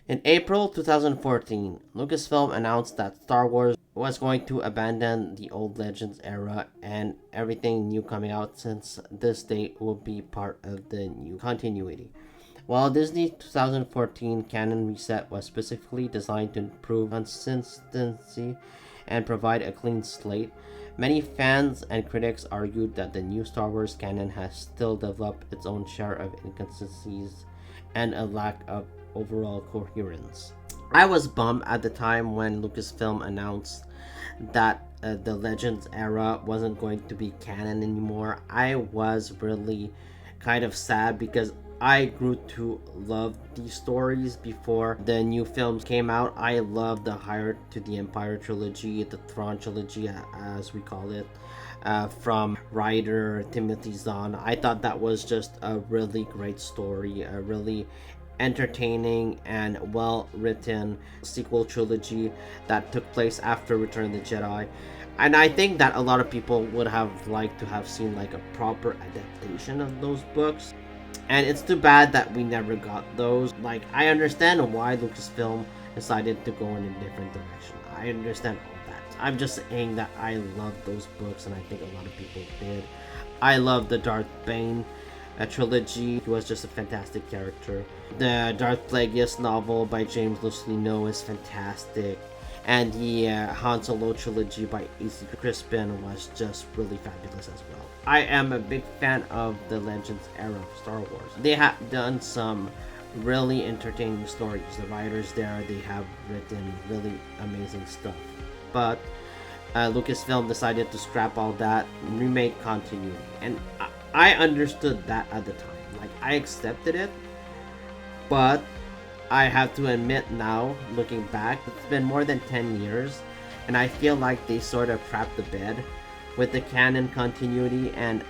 In April 2014, Lucasfilm announced that Star Wars was going to abandon the old Legends era and everything new coming out since this date will be part of the new continuity. While Disney 2014 canon reset was specifically designed to improve consistency and provide a clean slate, many fans and critics argued that the new Star Wars canon has still developed its own share of inconsistencies and a lack of overall coherence. I was bummed at the time when Lucasfilm announced that the Legends era wasn't going to be canon anymore. I was really kind of sad because I grew to love these stories before the new films came out. I loved the Higher to the Empire trilogy, the Thrawn trilogy, as we call it, from writer Timothy Zahn. I thought that was just a really great story, a really entertaining and well written sequel trilogy that took place after Return of the Jedi. And I think that a lot of people would have liked to have seen like a proper adaptation of those books. And it's too bad that we never got those. Like, I understand why Lucasfilm decided to go in a different direction. I understand all that. I'm just saying that I love those books, and I think a lot of people did. I love the Darth Bane trilogy. He was just a fantastic character. The Darth Plagueis novel by James Luceno is fantastic. And the Han Solo trilogy by A.C. Crispin was just really fabulous as well. I am a big fan of the Legends era of Star Wars. They have done some really entertaining stories. The writers there, they have written really amazing stuff. But Lucasfilm decided to scrap all that, remake continuity. And I understood that at the time. Like, I accepted it, but I have to admit now, looking back, it's been more than 10 years, and I feel like they sort of crapped the bed with the canon continuity, and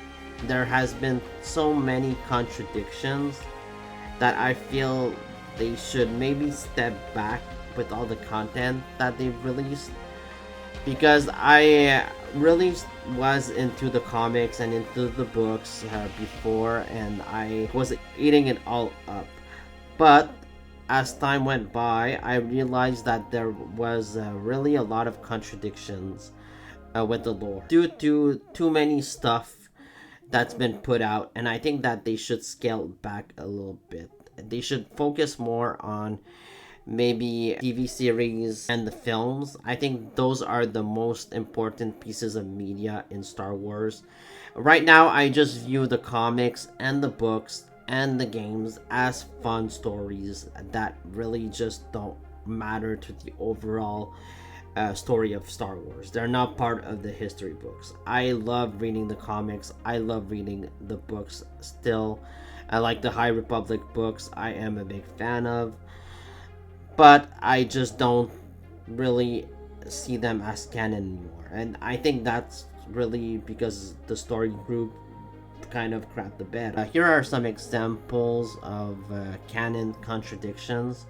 there has been so many contradictions that I feel they should maybe step back with all the content that they've released. Because I really was into the comics and into the books before, and I was eating it all up. But as time went by, I realized that there was really a lot of contradictions with the lore due to too many stuff that's been put out, and I think that they should scale back a little bit. They should focus more on maybe TV series and the films. I think those are the most important pieces of media in Star Wars. Right now, I just view the comics and the books and the games as fun stories that really just don't matter to the overall story of Star Wars. They're not part of the history books. I love reading the comics. I love reading the books still. I like the High Republic books. I am a big fan of. But I just don't really see them as canon anymore. And I think that's really because the story group kind of crapped the bed. Here are some examples of canon contradictions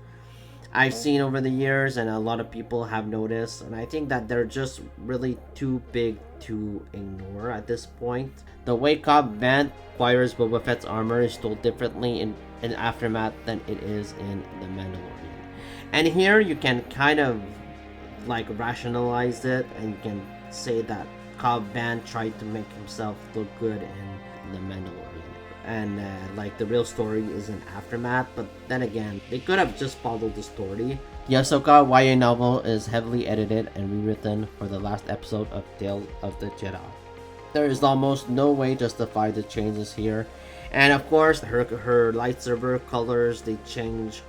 I've seen over the years, and a lot of people have noticed, and I think that they're just really too big to ignore at this point. The way Cobb Vanth acquires Boba Fett's armor is told differently in Aftermath than it is in The Mandalorian. And here you can kind of like rationalize it, and you can say that Cobb Vanth tried to make himself look good in The Mandalorian. And like the real story is in Aftermath, but then again, they could have just followed the story. The Ahsoka YA novel is heavily edited and rewritten for the last episode of Tales of the Jedi. There is almost no way to justify the changes here. And of course, her lightsaber colors, they change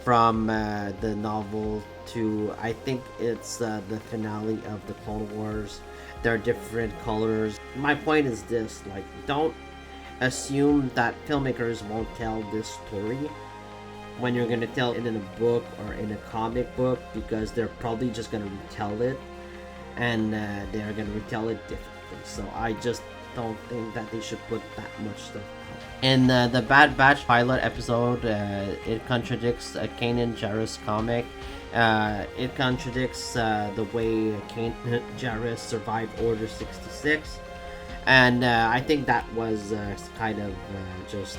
from the novel to, I think it's the finale of the Clone Wars. They're different colors. My point is this, like, don't assume that filmmakers won't tell this story when you're gonna tell it in a book or in a comic book, because they're probably just gonna retell it, and they're gonna retell it differently. So I just don't think that they should put that much stuff out. In the Bad Batch pilot episode, it contradicts a Kanan Jarrus comic. It contradicts the way Kanan Jarrus survived Order 66. And I think that was kind of just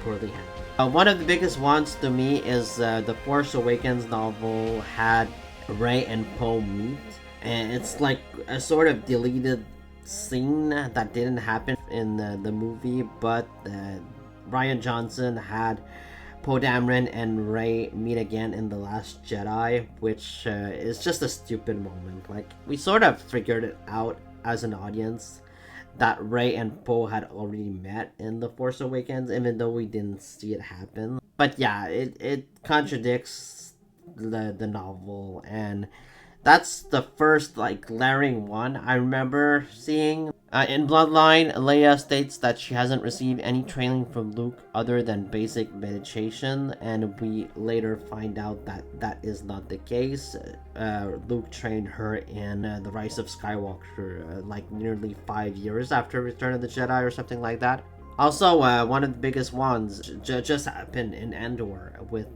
poorly handled. One of the biggest ones to me is the Force Awakens novel had Rey and Poe meet, and it's like a sort of deleted scene that didn't happen in the movie, but Ryan Johnson had Poe Dameron and Rey meet again in The Last Jedi, which is just a stupid moment. Like, we sort of figured it out as an audience that Rey and Poe had already met in The Force Awakens, even though we didn't see it happen. But yeah, it contradicts the novel, and that's the first like glaring one I remember seeing. In Bloodline, Leia states that she hasn't received any training from Luke other than basic meditation, and we later find out that that is not the case. Luke trained her in The Rise of Skywalker, like nearly 5 years after Return of the Jedi or something like that. Also, one of the biggest ones just happened in Andor with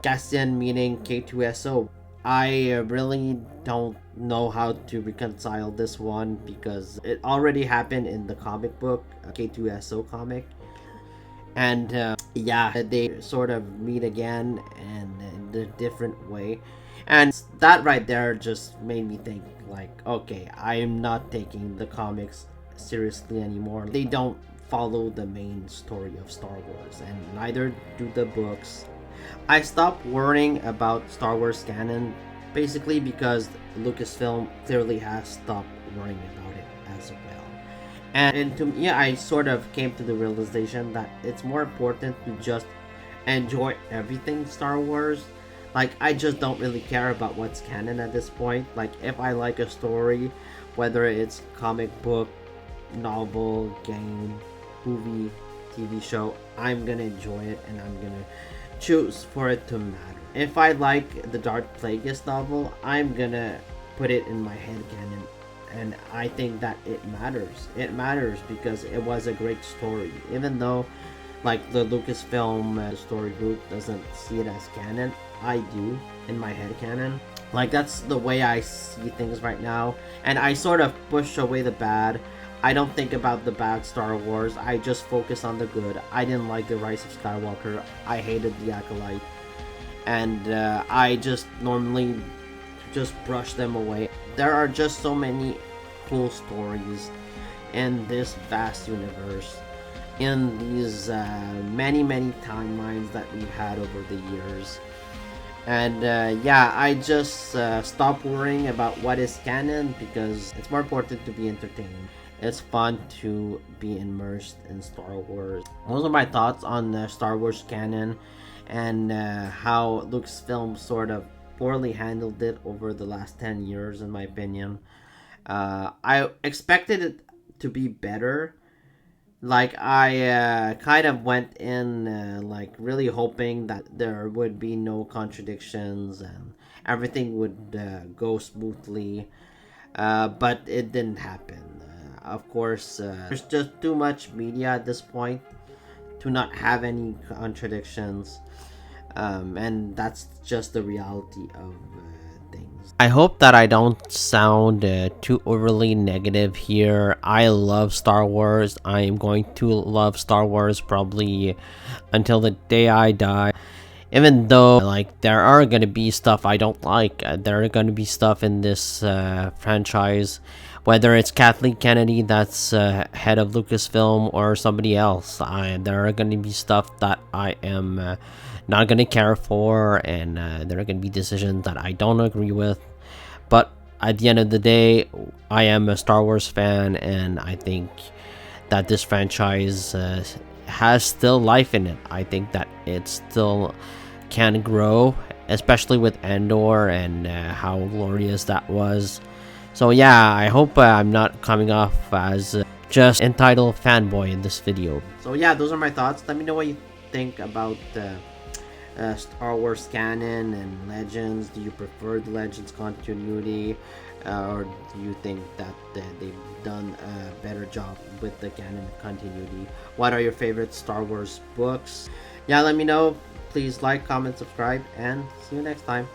Cassian meeting K2SO. I really don't know how to reconcile this one because it already happened in the comic book, K2SO comic. And yeah, they sort of meet again and in a different way. And that right there just made me think, like, okay, I'm not taking the comics seriously anymore. They don't follow the main story of Star Wars, and neither do the books. I stopped worrying about Star Wars canon basically because Lucasfilm clearly has stopped worrying about it as well. And to me, I sort of came to the realization that it's more important to just enjoy everything Star Wars. Like, I just don't really care about what's canon at this point. Like, if I like a story, whether it's comic book, novel, game, movie, TV show, I'm gonna enjoy it and I'm gonna choose for it to matter. If I like the Darth Plagueis novel, I'm gonna put it in my headcanon, and I think that it matters. It matters because it was a great story, even though like the Lucasfilm story group doesn't see it as canon. I do in my headcanon. Like, that's the way I see things right now, and I sort of push away the bad. I don't think about the bad Star Wars. I just focus on the good. I didn't like The Rise of Skywalker. I hated The Acolyte. And I just normally just brush them away. There are just so many cool stories in this vast universe, in these many timelines that we've had over the years. And yeah, I just stopped worrying about what is canon because it's more important to be entertained. It's fun to be immersed in Star Wars. Those are my thoughts on the Star Wars canon and how Lucasfilm sort of poorly handled it over the last 10 years, in my opinion. I expected it to be better. Like, I kind of went in like really hoping that there would be no contradictions and everything would go smoothly, but it didn't happen. Of course, there's just too much media at this point to not have any contradictions, and that's just the reality of things. I hope that I don't sound too overly negative here. I love Star Wars. I am going to love Star Wars probably until the day I die. Even though, like, there are gonna be stuff I don't like. There are gonna be stuff in this franchise, whether it's Kathleen Kennedy that's head of Lucasfilm or somebody else. There are gonna be stuff that I am not gonna care for, and there are gonna be decisions that I don't agree with. But at the end of the day, I am a Star Wars fan, and I think that this franchise has still life in it. I think that it still can grow, especially with Andor and how glorious that was. So yeah, I hope I'm not coming off as just entitled fanboy in this video. So yeah, those are my thoughts. Let me know what you think about Star Wars canon and Legends. Do you prefer the Legends continuity, or do you think that they've done a better job with the canon continuity? What are your favorite Star Wars books? Yeah, let me know. Please like, comment, subscribe, and see you next time.